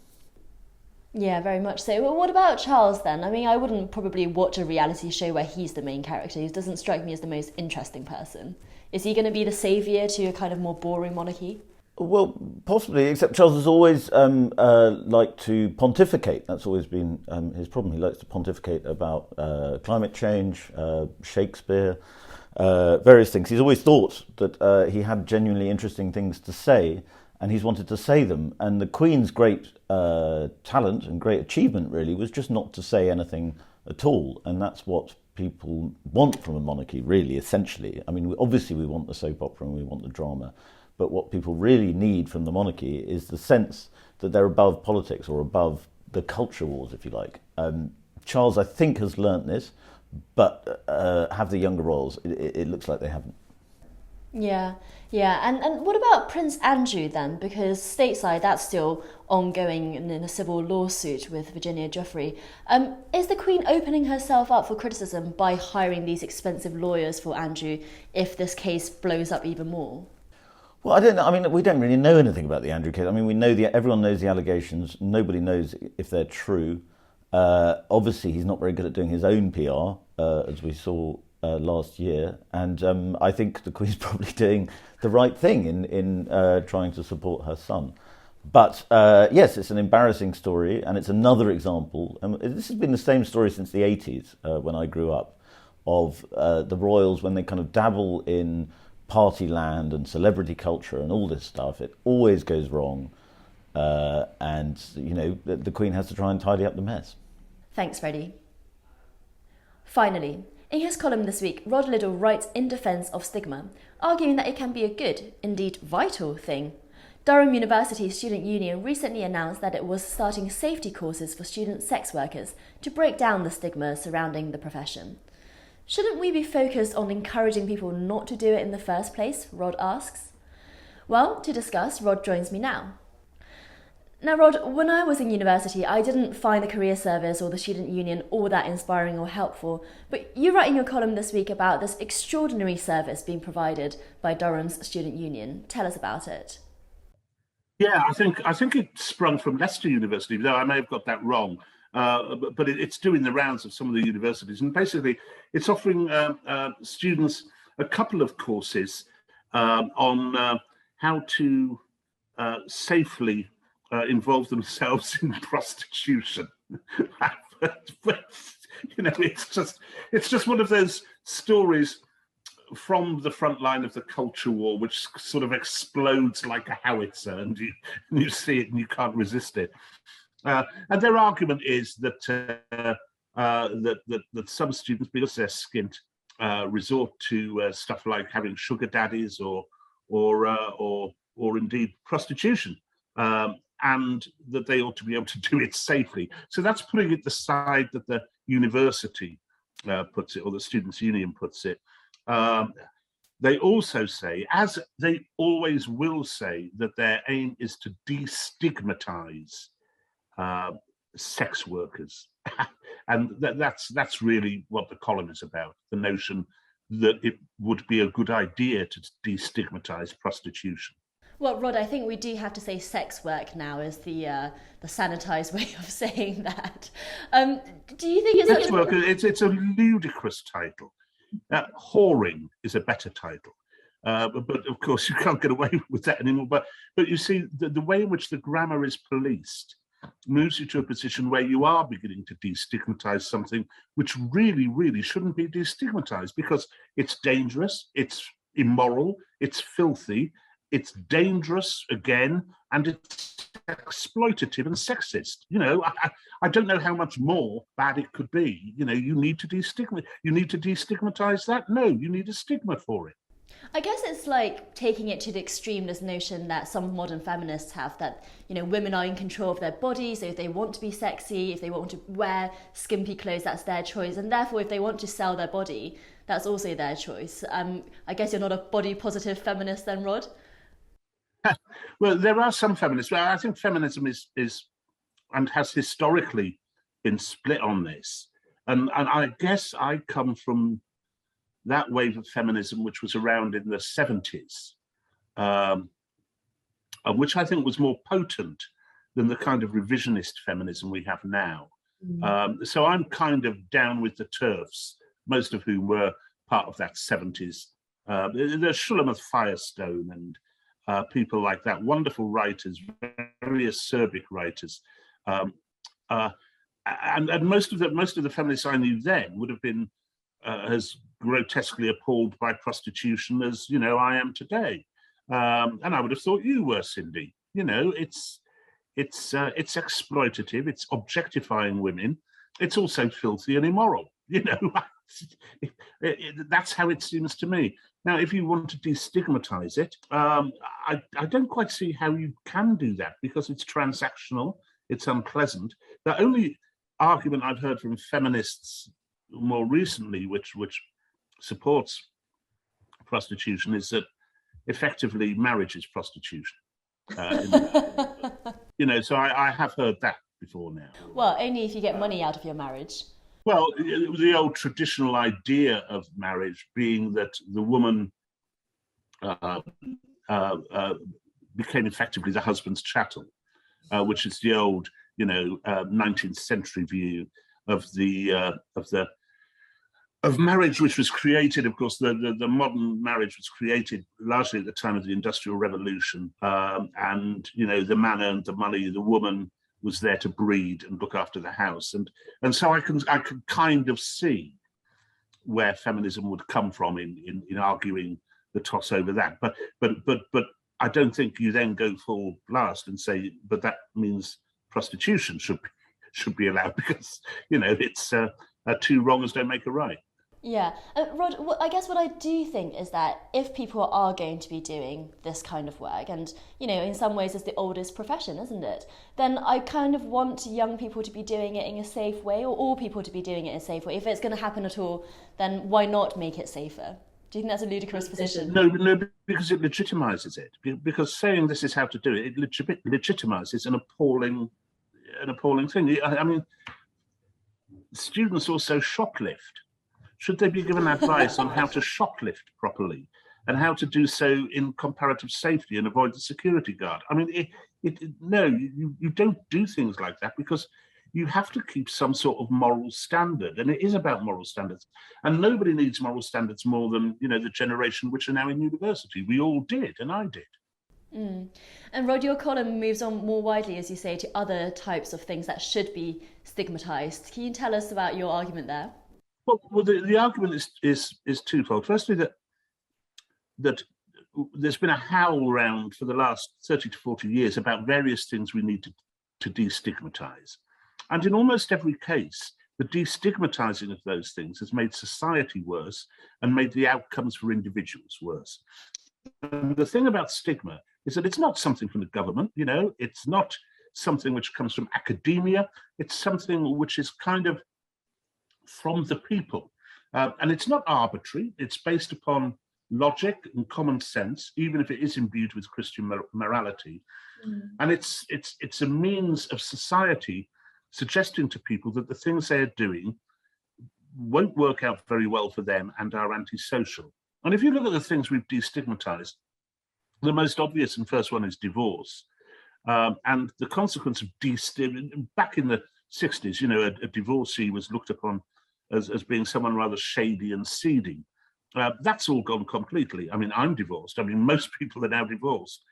Yeah, very much so. Well, what about Charles then? I mean, I wouldn't probably watch a reality show where he's the main character. He doesn't strike me as the most interesting person. Is he going to be the saviour to a kind of more boring monarchy? Well, possibly, except Charles has always liked to pontificate. That's always been his problem. He likes to pontificate about climate change, Shakespeare, various things. He's always thought that he had genuinely interesting things to say, and he's wanted to say them. And the Queen's great talent and great achievement, really, was just not to say anything at all. And that's what people want from a monarchy, really, essentially. I mean, obviously we want the soap opera and we want the drama, but what people really need from the monarchy is the sense that they're above politics or above the culture wars, if you like. Charles, I think, has learnt this, but have the younger royals, it looks like they haven't. Yeah. And what about Prince Andrew then? Because stateside, that's still ongoing in a civil lawsuit with Virginia Giuffre. Is the Queen opening herself up for criticism by hiring these expensive lawyers for Andrew if this case blows up even more? Well, I don't know. I mean, we don't really know anything about the Andrew case. I mean, we know everyone knows the allegations. Nobody knows if they're true. Obviously, he's not very good at doing his own PR, as we saw last year, and I think the Queen's probably doing the right thing in trying to support her son. But yes, it's an embarrassing story, and it's another example. This has been the same story since the 80s, when I grew up, of the royals when they kind of dabble in party land and celebrity culture and all this stuff. It always goes wrong, and the Queen has to try and tidy up the mess. Thanks, Freddie. Finally, in his column this week, Rod Liddle writes in defence of stigma, arguing that it can be a good, indeed vital, thing. Durham University Student Union recently announced that it was starting safety courses for student sex workers to break down the stigma surrounding the profession. Shouldn't we be focused on encouraging people not to do it in the first place, Rod asks. Well, to discuss, Rod joins me now. Now, Rod, when I was in university, I didn't find the career service or the student union all that inspiring or helpful, but you write in your column this week about this extraordinary service being provided by Durham's student union. Tell us about it. Yeah, I think it sprung from Leicester University, though I may have got that wrong. But it's doing the rounds of some of the universities, and basically it's offering students a couple of courses on how to safely involve themselves in prostitution. It's just one of those stories from the front line of the culture war, which sort of explodes like a howitzer, and you see it and you can't resist it. And their argument is that that some students, because they're skint, resort to stuff like having sugar daddies or indeed prostitution, and that they ought to be able to do it safely. So that's putting it the side that the university puts it, or the students' union puts it. They also say, as they always will say, that their aim is to destigmatize sex workers. And that's really what the column is about, the notion that it would be a good idea to destigmatize prostitution. Well, Rod, I think we do have to say sex work now is the sanitized way of saying that. Do you think it's... Sex work, it's a ludicrous title. Whoring is a better title. But of course you can't get away with that anymore. But you see, the way in which the grammar is policed moves you to a position where you are beginning to destigmatize something which really, really shouldn't be destigmatized, because it's dangerous, it's immoral, it's filthy, it's dangerous again, and it's exploitative and sexist. You know, I don't know how much more bad it could be. You know, you need to destigmatize that. No, you need a stigma for it. I guess it's like taking it to the extreme, this notion that some modern feminists have, that, you know, women are in control of their bodies, so if they want to be sexy, if they want to wear skimpy clothes, that's their choice, and therefore if they want to sell their body, that's also their choice. I guess you're not a body positive feminist then, Rod? Well, there are some feminists. Well, I think feminism is and has historically been split on this. And I guess I come from that wave of feminism which was around in the 70s, which I think was more potent than the kind of revisionist feminism we have now. So I'm kind of down with the TERFs, most of whom were part of that 70s. There's Shulamith Firestone and people like that, wonderful writers, very acerbic writers. And most of the feminists I knew then would have been as grotesquely appalled by prostitution as, you know, I am today. And I would have thought you were, Cindy. You know, it's exploitative, it's objectifying women, it's also filthy and immoral. You know, that's how it seems to me. Now, if you want to destigmatize it, I don't quite see how you can do that, because it's transactional, it's unpleasant. The only argument I've heard from feminists more recently, which supports prostitution, is that effectively marriage is prostitution. You know, so I have heard that before now. Well, only if you get money out of your marriage. Well, the old traditional idea of marriage being that the woman became effectively the husband's chattel, which is the old, you know, 19th century view of marriage, which was created, of course, the modern marriage was created largely at the time of the Industrial Revolution, and, you know, the man earned the money, the woman was there to breed and look after the house, and so I can kind of see where feminism would come from in arguing the toss over that, but I don't think you then go full blast and say, but that means prostitution should be allowed, because, you know, it's two wrongs don't make a right. Yeah. Rod, I guess what I do think is that if people are going to be doing this kind of work, and, you know, in some ways it's the oldest profession, isn't it? Then I kind of want young people to be doing it in a safe way, or all people to be doing it in a safe way. If it's going to happen at all, then why not make it safer? Do you think that's a ludicrous position? No, because it legitimizes it. Because saying this is how to do it, it legitimizes an appalling thing. I mean, students also shoplift. Should they be given advice on how to shoplift properly and how to do so in comparative safety and avoid the security guard? I mean, no, you don't do things like that, because you have to keep some sort of moral standard, and it is about moral standards. And nobody needs moral standards more than, you know, the generation which are now in university. We all did, and I did. And Rod, your column moves on more widely, as you say, to other types of things that should be stigmatized. Can you tell us about your argument there? Well, the argument is twofold. Firstly, that there's been a howl round for the last 30 to 40 years about various things we need to destigmatize. And in almost every case, the destigmatizing of those things has made society worse and made the outcomes for individuals worse. And the thing about stigma is that it's not something from the government, you know, it's not something which comes from academia, it's something which is kind of from the people. And it's not arbitrary, it's based upon logic and common sense, even if it is imbued with Christian morality. And it's a means of society suggesting to people that the things they're doing won't work out very well for them and are antisocial. And if you look at the things we've destigmatized, the most obvious and first one is divorce. And the consequence of back in the 60s, a divorcee was looked upon as being someone rather shady and seedy. That's all gone completely. I mean, I'm divorced. I mean, most people are now divorced.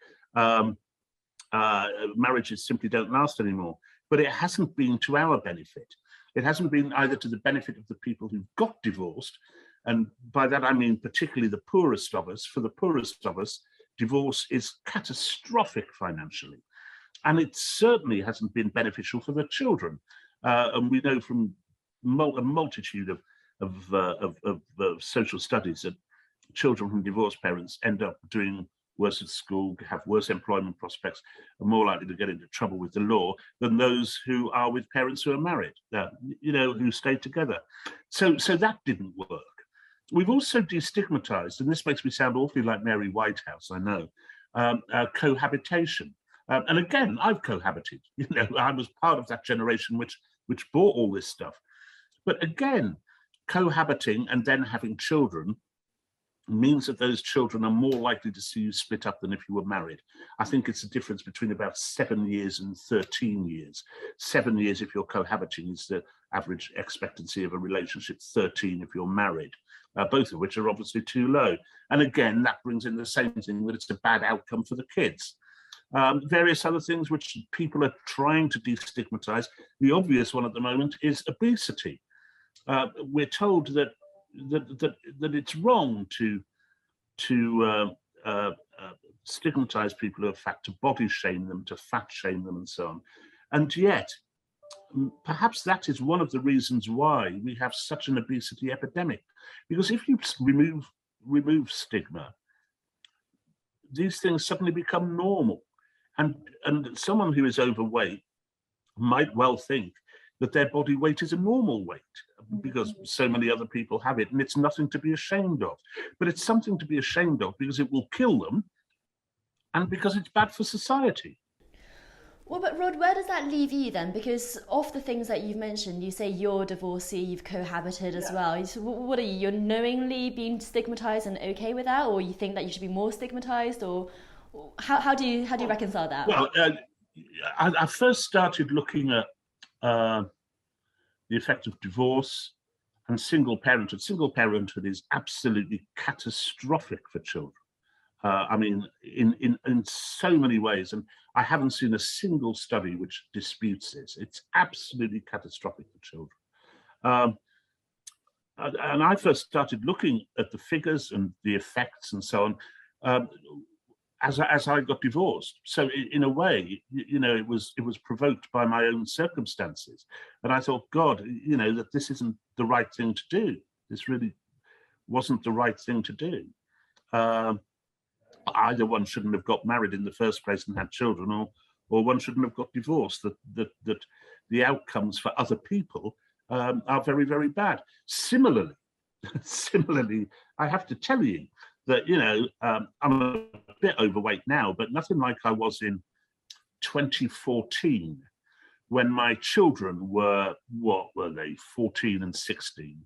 Marriages simply don't last anymore. But it hasn't been to our benefit. It hasn't been either to the benefit of the people who got divorced, and by that I mean particularly the poorest of us. For the poorest of us, divorce is catastrophic financially. And it certainly hasn't been beneficial for the children. And we know from a multitude of social studies that children from divorced parents end up doing worse at school, have worse employment prospects, are more likely to get into trouble with the law than those who are with parents who are married, who stayed together. So that didn't work. We've also destigmatized, and this makes me sound awfully like Mary Whitehouse, I know, cohabitation. And again, I've cohabited. I was part of that generation which bought all this stuff. But again, cohabiting and then having children means that those children are more likely to see you split up than if you were married. I think it's a difference between about 7 years and 13 years. 7 years if you're cohabiting is the average expectancy of a relationship, 13 if you're married, both of which are obviously too low. And again, that brings in the same thing, that it's a bad outcome for the kids. Various other things which people are trying to destigmatize. The obvious one at the moment is obesity. We're told that it's wrong to stigmatize people who are fat, to body shame them, to fat shame them, and so on. And yet, perhaps that is one of the reasons why we have such an obesity epidemic. Because if you remove stigma, these things suddenly become normal. And someone who is overweight might well think that their body weight is a normal weight because so many other people have it, and it's nothing to be ashamed of. But it's something to be ashamed of because it will kill them and because it's bad for society. Well, but Rod, where does that leave you then? Because of the things that you've mentioned, you say you're a divorcee, you've cohabited as well. So what are you? You're knowingly being stigmatized and okay with that, or you think that you should be more stigmatized, or how do you reconcile that? Well, I first started looking at the effect of divorce and single parenthood. Single parenthood is absolutely catastrophic for children. I mean, in so many ways, and I haven't seen a single study which disputes this. It's absolutely catastrophic for children. And I first started looking at the figures and the effects and so on as I got divorced. So in a way, it was provoked by my own circumstances. And I thought, God, that this isn't the right thing to do. This really wasn't the right thing to do. Either one shouldn't have got married in the first place and had children, or one shouldn't have got divorced. That the outcomes for other people are very, very bad. Similarly, I have to tell you that I'm a bit overweight now, but nothing like I was in 2014 when my children were, what were they, 14 and 16,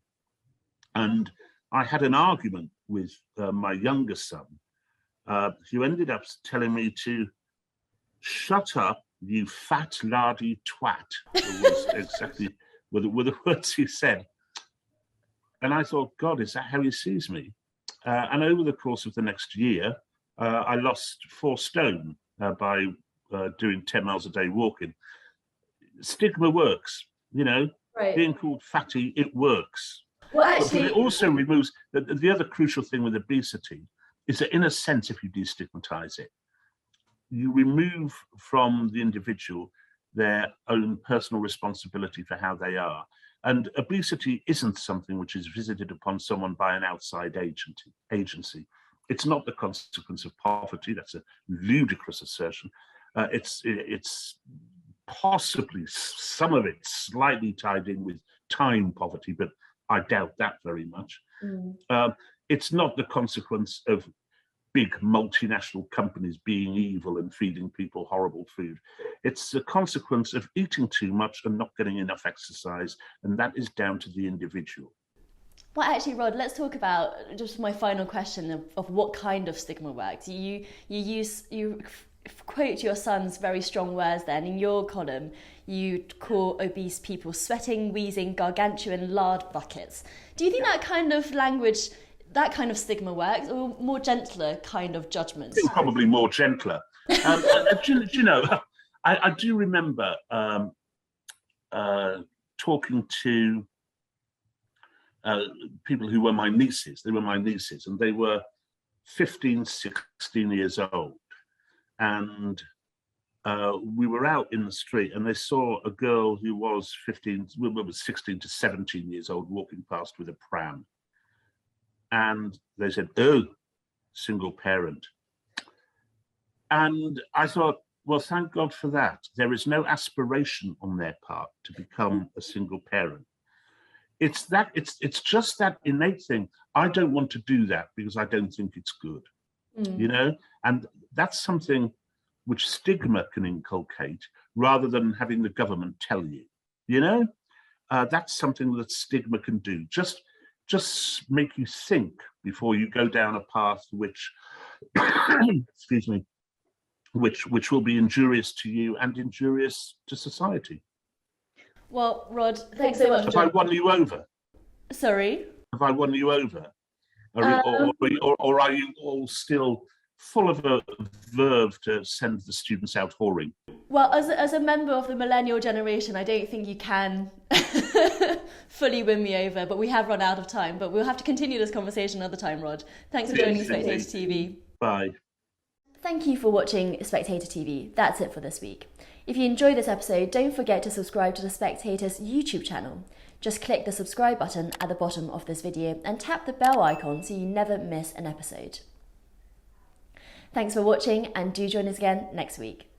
and I had an argument with my younger son. Who ended up telling me to shut up, you fat lardy twat. It was exactly were the words he said. And I thought, God, is that how he sees me? And over the course of the next year, I lost 4 stone by doing 10 miles a day walking. Stigma works, Right. Being called fatty, it works. Well, actually, But it also removes, the other crucial thing with obesity is that, in a sense, if you destigmatize it, you remove from the individual their own personal responsibility for how they are. And obesity isn't something which is visited upon someone by an outside agency. It's not the consequence of poverty. That's a ludicrous assertion. It's possibly some of it slightly tied in with time poverty, but I doubt that very much. It's not the consequence of big multinational companies being evil and feeding people horrible food. It's a consequence of eating too much and not getting enough exercise, and that is down to the individual. Well, actually, Rod, let's talk about just my final question of what kind of stigma works. You quote your son's very strong words then. In your column, you call obese people sweating, wheezing, gargantuan lard buckets. Do you think that kind of language, that kind of stigma works, or more gentler kind of judgments? I think probably more gentler. You know, I do remember talking to people who were my nieces. They were my nieces, and they were 15, 16 years old. And we were out in the street, and they saw a girl who was 16 to 17 years old walking past with a pram. And they said, "Oh, single parent." And I thought, well, thank God for that. There is no aspiration on their part to become a single parent. It's just that innate thing. I don't want to do that because I don't think it's good, you know? And that's something which stigma can inculcate rather than having the government tell you, you know? That's something that stigma can do. Just make you think before you go down a path which, excuse me, which will be injurious to you and injurious to society. Well, Rod, thanks so much. Have I won you over? Sorry? Have I won you over? Or are you all still full of a verve to send the students out whoring? Well, as a member of the millennial generation, I don't think you can fully win me over, but we have run out of time. But we'll have to continue this conversation another time, Rod. Thanks for joining Spectator TV. Bye. Thank you for watching Spectator TV. That's it for this week. If you enjoyed this episode, don't forget to subscribe to the Spectator's YouTube channel. Just click the subscribe button at the bottom of this video and tap the bell icon so you never miss an episode. Thanks for watching, and do join us again next week.